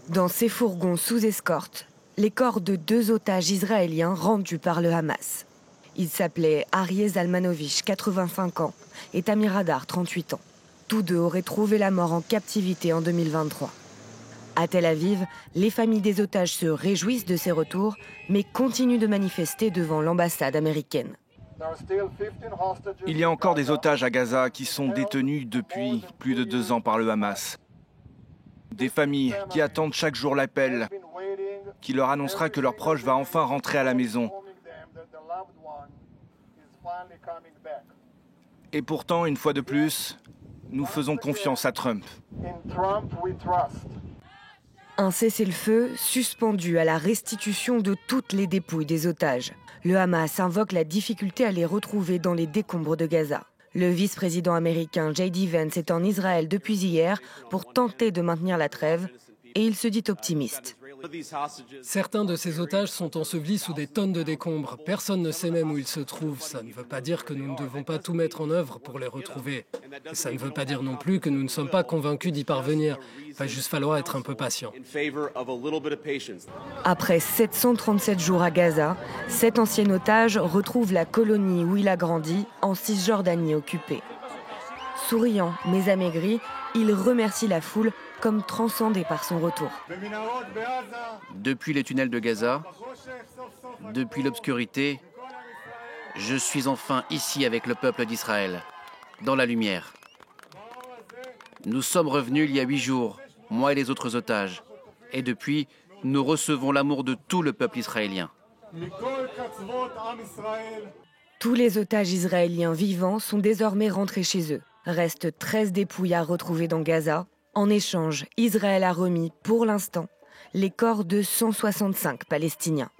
Dans ces fourgons sous escorte, les corps de 2 otages israéliens rendus par le Hamas. Ils s'appelaient Aryeh Zalmanovich, 85 ans, et Tamir Hadar, 38 ans. Tous deux auraient trouvé la mort en captivité en 2023. À Tel Aviv, les familles des otages se réjouissent de ces retours, mais continuent de manifester devant l'ambassade américaine. Il y a encore des otages à Gaza qui sont détenus depuis plus de 2 ans par le Hamas. Des familles qui attendent chaque jour l'appel, qui leur annoncera que leur proche va enfin rentrer à la maison. Et pourtant, une fois de plus, nous faisons confiance à Trump. Un cessez-le-feu suspendu à la restitution de toutes les dépouilles des otages. Le Hamas invoque la difficulté à les retrouver dans les décombres de Gaza. Le vice-président américain J.D. Vance est en Israël depuis hier pour tenter de maintenir la trêve et il se dit optimiste. Certains de ces otages sont ensevelis sous des tonnes de décombres. Personne ne sait même où ils se trouvent. Ça ne veut pas dire que nous ne devons pas tout mettre en œuvre pour les retrouver. Et ça ne veut pas dire non plus que nous ne sommes pas convaincus d'y parvenir. Il va juste falloir être un peu patient. Après 737 jours à Gaza, cet ancien otage retrouve la colonie où il a grandi, en Cisjordanie occupée. Souriant mais amaigri, il remercie la foule comme transcendé par son retour. Depuis les tunnels de Gaza, depuis l'obscurité, je suis enfin ici avec le peuple d'Israël, dans la lumière. Nous sommes revenus il y a 8 jours, moi et les autres otages. Et depuis, nous recevons l'amour de tout le peuple israélien. Tous les otages israéliens vivants sont désormais rentrés chez eux. Restent 13 dépouilles à retrouver dans Gaza. En échange, Israël a remis, pour l'instant, les corps de 165 Palestiniens.